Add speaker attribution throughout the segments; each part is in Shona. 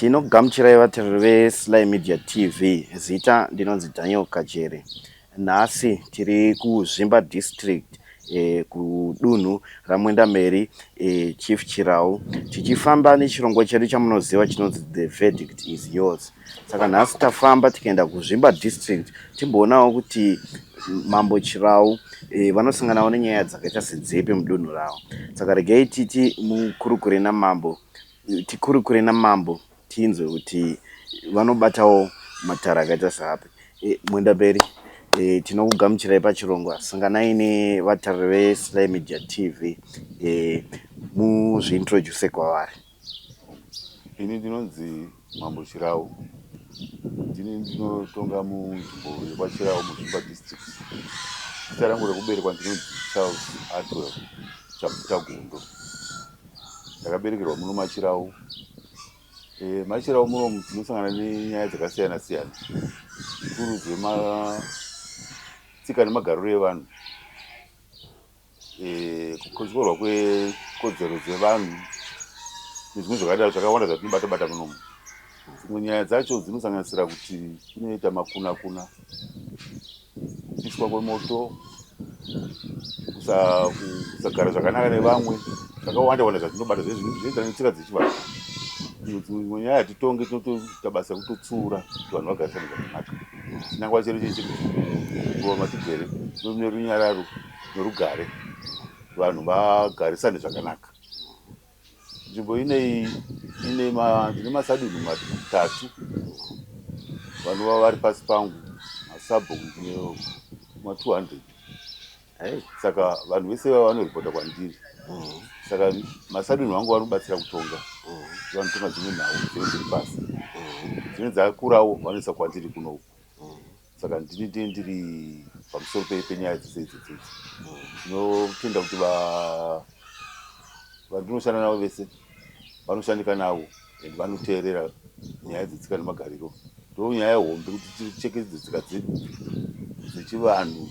Speaker 1: Tinogamuchirai vateereri veSly Media TV. Zita ndinonzi Daniel Kajere. Nhasi tiri kuZvimba District kudunhu raMwenda Mary Chief Chirau, tichifamba nechirongwa chedu chamunoziva chinonzi The Verdict is Yours. Saka nhasi tafamba tikaenda kuZvimba District timboonawo kuti Mambo Chirau vanosanganawo nenyaya dzakaita sedzepi mudunhu ravo. Saka regai titi mukurukure namambo, tikurukure namambo tinzwe kuti vanobatawo matara akaita seapi. Mwenda Mary, tinokugamuchirai pachirongwa. Sanganai nevatariri veSly Media TV, muzviintroduce kwavari.
Speaker 2: Ini ndinonzi Mambo Chirau. Ndinotonga munzvimbo yepaChirau muZvimba District. Zita rangu rekuberekwa ndinonzi Charles Atwell Chaputagundo. Ndakaberekerwa muno maChirau. Machirau muno tinosangana nenyaya dzakasiyana siyana. Zvikuru zvematsika nemagariro evanhu. Kukoskorwa kwekodzero dzevanhu nezvimwe zvakadaro zvakawanda zvatinobata munomu. Dzimwe nyaya dzacho dzinosanganisira kuti kunoita makuna-kuna, kupiswa kwemoto, kusagara zvakanaka nevamwe, zvakawanda zvatinobata zvinoita netsika dzechivanhu. Dzimwe nyaya hatitonge tinotoita basa rekutotsiura kuti vanhu vagarisane zvakanaka. Chinangwa chero chekuva matigere nerunyararo norugare, vanhu vagarisane zvakanaka. Nzvimbo ineyi ndine masadunhu matatu, vanhu vava vari pasi pangu, masabho ma200. Saka vanhu vese vava vanoripota kwandiri. Saka masadunhu vangu vanobatsira kutonga. Vanotonga dzimwe nhau dziri pasi. Dzimwe dzakurawo vanoisa kwandiri kunoku. Saka ndiri pamusoro penyaya dzese idzi. Tinotenda kuti vandinoshanda navo vese vanoshandika navo ende vanoteerera nyaya dzetsika nemagariro. Ndonyaya hombe kuti tichekedze tsika dzedu dzechivanhu,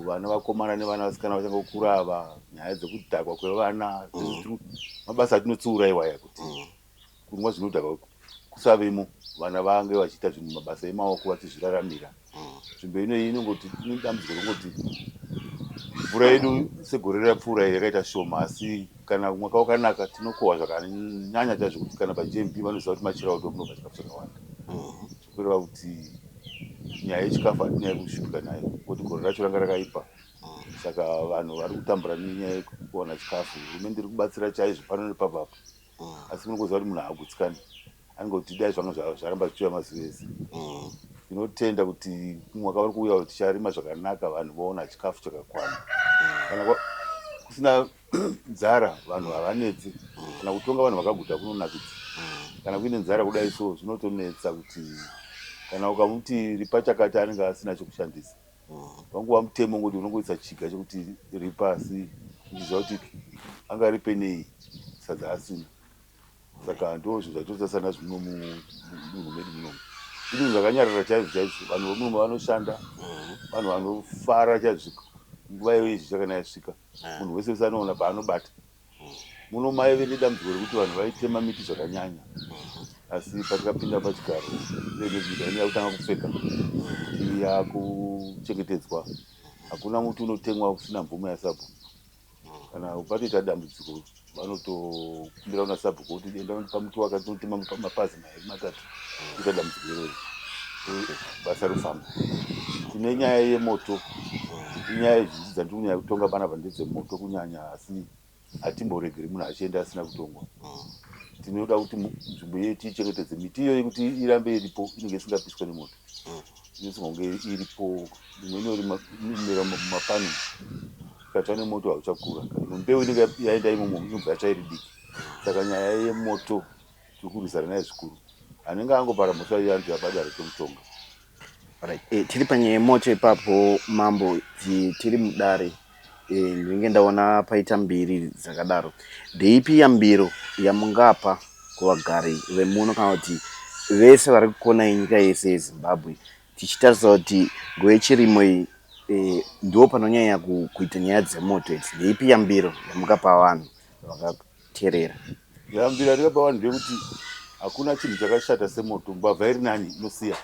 Speaker 2: vana vakomana nevana vasikana vachangokura ava, nyaya dzekudhakwa kwevana, mabasa atinotsiura iwaya kuti kurumwa zvinodhakwa kusavemo, vana vange vachiita zvinhu mabasa emaoko vachizviraramira. Nzvimbo inoyi inongoti dambudziko rongoti mvura yedu segore rapfuura yakaita shoma, asi kana mwaka wakanaka tinokohwa zvakanyanya chaizvo kuti kana paJMP vanoziva kuti maChirau ndomunobva chikafu chakawanda. Zvokureva kuti nyaya yechikafu hatina yekushupika nayo, kuti gore racho ranga rakaipa. Saka vanhu vari kutambura nenyaya yekuwana chikafu. Hurumende iri kubatsira chaizvo pano nepapapo, asi munongoziva kuti munhu haagutsikani, anongoti dai zvanga zvaramba zvichiuya mazuva ese. Tinotenda kuti mwaka uri kuuya kuti ticharima zvakanaka, vanhu vaona chikafu chakakwana. Kana kusina nzara vanhu havanetsi, kana kutonga vanhu vakaguta kunonakidza. Kana kuine nzara kudai so zvinotonetsa kuti kana ukamuti ripa chakati anenge asina chokushandisa. Wanguva mutemo ngoti unongoisa chiga chekuti ripa, asi uchiziva kuti anga ripenei sadza asina. Saka ndo zvinhu zvatinotasana zvino mudunhu medu munomu. Idunhu zvakanyarara chaizvo. Vanhu vomunomu vanoshanda, vanhu vanofara chaizvo. Nguva yezvi chakana yasvika, munhu wese wese anoona paanobata. Muno maive nedambudziko rekuti vanhu vaitema miti zvakanyanya, asi patakapinda pachigaro nenyika ine yakutanga kupfeka kuti yakuchengetedzwa, hakuna muti unotemwa usina mvumo yaSABHU. Kana patoita dambudziko vanotokumbira kuna SABHU kuti enda pamuti wakati unotema mapazi matatu, kuita dambudziko iroro, basa rofamba. Tine nyaya yemoto, inyaya zhinji dzandiri kunyanya kutonga panapa ndedzemoto kunyanya, asi hatimboregeri munhu achienda asina kutongwa. Tinoda kuti nzvimbo yedu tichengetedze miti iyoyi kuti irambe iripo, inenge isingapiswa nemoto. Inofanirwa kunge iripo, imwe inomera mumapani, ikatsva nemoto hauchakura. Mbeu inenge yaenda imomo inobva yatsva iri diki. Saka nyaya yemoto tiri kurwisana nayo zvikuru. Anenge angopara moto iye yapadare tomutonga.
Speaker 1: Tiri panyaya yemoto ipapo, Mambo, tiri mudare, ndinenge ndaona paita mbiri dzakadaro. Ndeipi yambiro yamungapa kuvagari vemuno kana kuti vese vari kukona nyika yese yeZimbabwe, tichitarisa kuti nguva yechirimo iyi ndo panonyanya kuita nyaya dzemoto idzi? Ndeipi yambiro yamungapa vanhu vakateerera?
Speaker 2: Yambiro ndingapa vanhu ndeyekuti hakuna chinhu chakashata semoto. Mbavha iri nani inosiya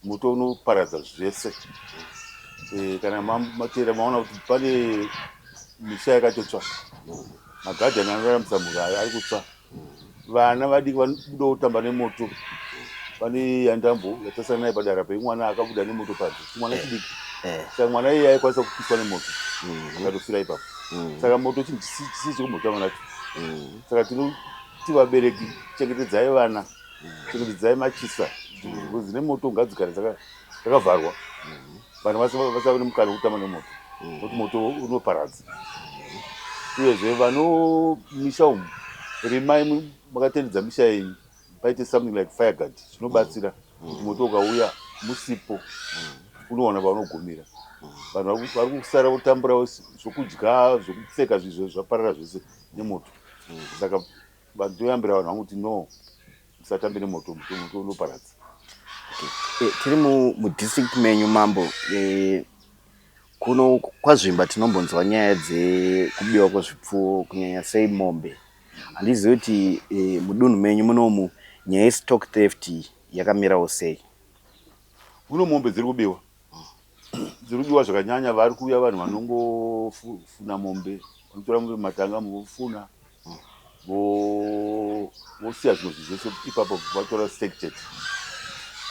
Speaker 2: moto, unoparadza zvese. Kana matera maona kuti pane misha yakatotsva, magadhani anoraramisa mhuri ari kutsva, vana vadiki vanobuda kutamba nemoto. Pane yandambo yatasangana naye padara pemwana akabuda nemoto panze, chimwana chidiki. Saka mwana iye aikwanisa kupiswa nemoto akatofira ipapo. Saka moto chinhu chisizi chekumbotamba nacho. Saka tinoti vabereki, chengetedzai vana, chengetedzai machisa. Ngozi nemoto ngadzigare dzakavharwa, vanhu vasave nemukana wekutamba nemoto, nokuti moto unoparadza. Uyezve vanomisha umu, rimai makatendedza misha yenyu, paite something like fire guard, zvinobatsira kuti moto ukauya musipo unowana paunogumira. Vanhu vari kusara kutambura zvokudya, zvokupfeka, zvizvo zvaparara zvese nemoto. Saka vandoyambira vanhu vangu kuti no, musatambe nemoto, moto unoparadza.
Speaker 1: Tiri mudistrict menyu Mambo, kuno kwazvimba tinombonzwa nyaya dzekubiwa kwezvipfuwo kunyanya sei mombe. Handizivi kuti mudunhu menyu munomu nyaya yestock theft yakamirawo sei?
Speaker 2: Muno mombe dziri kubiwa, dziri kubiwa zvakanyanya. Vari kuuya vanhu vanongofuna mombe, vanotora mombe matanga vofuna, vosiya zvinhu zvese ipapo vatora stake chete.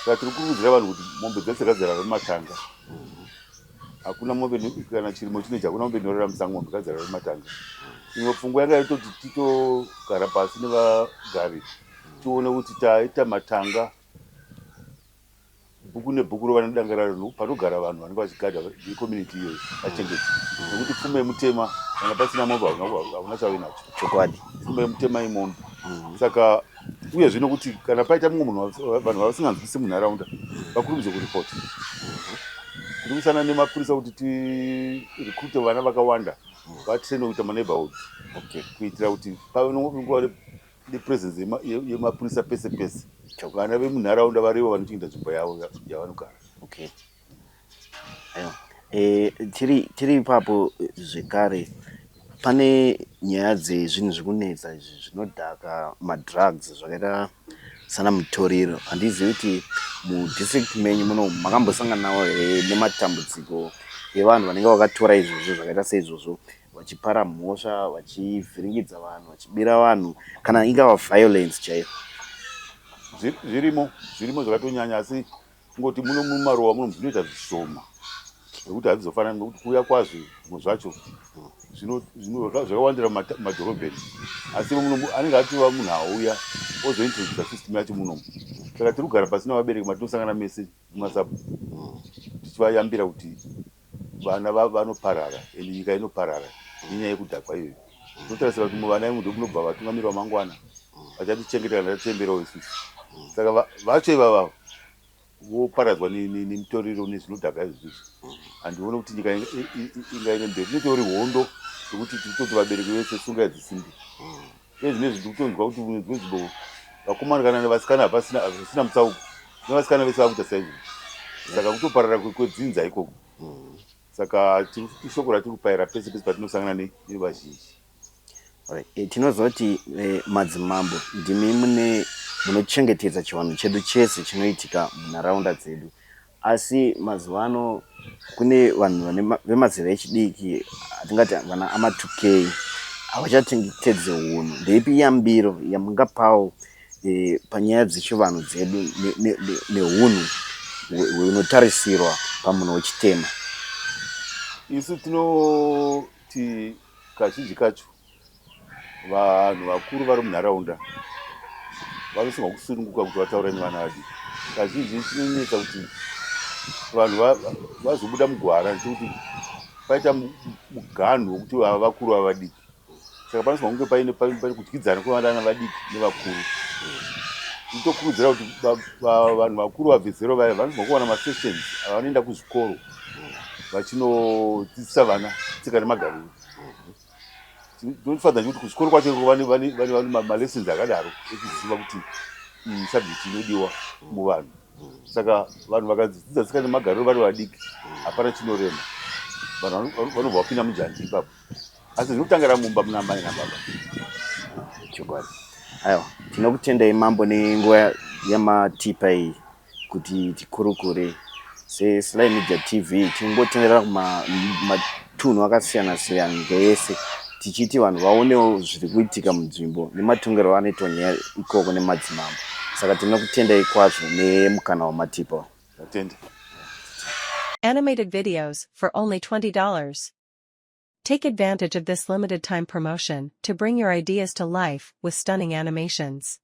Speaker 2: Saka tiri kukurudzira vanhu kuti mombe dzese ngadzirara mumatanga. Hakuna mombe kana chirimo chinechi, hakuna mombe inoraramisa mombe, ngadzirara mumatanga. Imwe pfungwa yanga itoti titogara pasi nevagari tione kuti taita matanga bhuku nebhuku rova nedangararo panogara vanhu vanenge vachigadha vecommunity iyoyo vachengeti. Nekuti pfuma yemutema kana pasina mombe hauna chauinacho.
Speaker 1: Chokwadi.
Speaker 2: Pfuma yemutema imombe. Saka uyezve nokuti kana paita mumwe munhu vanhu vasinganzwisi munharaunda vakurumidze kuripota. Tiri kusana nemapurisa kuti tirikute vana vakawanda vatrain kuita maneighborhood, kuitira kuti pave nenguva nepresence yemapurisa pese pese. Vana vemunharaunda varivo vanochengeta nzvimbo yavo yavanogara.
Speaker 1: Tiri ipapo zvekare, pane nyaya dzezvinhu zvikunetsa izvi zvinodhaka, madrugs zvakaita sana mutoriro. Handizivi kuti mudistrict menyu muno makambosanganawo nematambudziko evanhu vanenge vakatora izvozvo zvakaita seizvozvo, vachipara mhosva, vachivhiringidza vanhu, vachibira vanhu, kana ingava violence chaiyo?
Speaker 2: Zvirimo zvakatonyanya, asi ngoti muno mumaruwa muno zvinoita zvishoma, nekuti hazvizofanani, nokuti kuuya kwazvo zvimwe zvacho zvakawandira mumadhorobheni. Asi muno anenge atova munhu auya ozointrodusa system yacho munomu. Saka tiri kugara pasina vabereki matinosangana mese mumasabu, tichivayambira kuti vana vanoparara, ende nyika inoparara nenyaya yekudhakwa iyoyo. Tinotarisira kuti muvana vemunhu munobva vatungamiri vamangwana vachatichengeta kana tatemberawo isusu. Saka vacho ivava voparadzwa nemitoriro nezvinodhaka izvizvi. Handione kuti nyika ingaine mberi. Inoita uri hondo yokuti tirikutoti vabereki vese sungai dzisimbi. Zvinezvi tirikunzwa kuti dzimwe vakomana kana nevasikana zvisina mutsauko, nevasikana vese vakuita saizvozvo. Saka kutoparara kwedzinza ikoko. Saka ishoko ratiri kupayira pese pese patinosangana nevazhinji.
Speaker 1: Tinoziva kuti madzimambo ndimi munochengetedza chiwanhu chedu chese chinoitika munharaunda dzedu. Asi mazuva ano kune vanhu vemazera echidiki, atingati vana ama2K, havachatengetedze hunhu. Ndeipi yambiro yamungapawo panyaya dzechivanhu dzedu nehunhu hunotarisirwa pamunhu wechitema?
Speaker 2: Isu tinoti kazhinji kacho vanhu vakuru vari munharaunda vanosungwa kusununguka kuti vataure nevana vadiki. Kazhinji chinonetsa kuti vanhu vazobuda mugwara nekuti paita muganhu wekuti ava vakuru ava vadiki. Saka panosungwa kunge paine kudyidzana kwevana vadiki nevakuru. Tinotokurudzira kuti vanhu vakuru vabve zero vaya vanosungwa kuwana masessions avanoenda kuzvikoro vachinodzidzisa vana tsika nemagariro. Tinofadza kuti kuchikoro kwacho vane malessons akadaro ekuziva kuti iyi subject inodiwa muvanhu. Saka vanhu vakadzidzisa tsika nemagariro vari vadiki, hapana chinorema. Vanhu vanobva vapinda munjanji ipapo. Asi zvinotangira mumba muna mai nababa.
Speaker 1: Chokwadi. aiwa tinokutendai mambo nenguva yamatipa iyi kuti tikurukure seSly Media TV tingotenderera kumatunhu akasiyana siyana nyika yese tichiti vanhu vaonewo zviri kuitika munzvimbo nematongerwo anoitwa nyaya ikoko nemadzimambo. Saka tinokutendai kwazvo nemukana wamatipa.
Speaker 2: Atende.
Speaker 3: Animated videos for only $20. Take advantage of this limited time promotion to bring your ideas to life with stunning animations.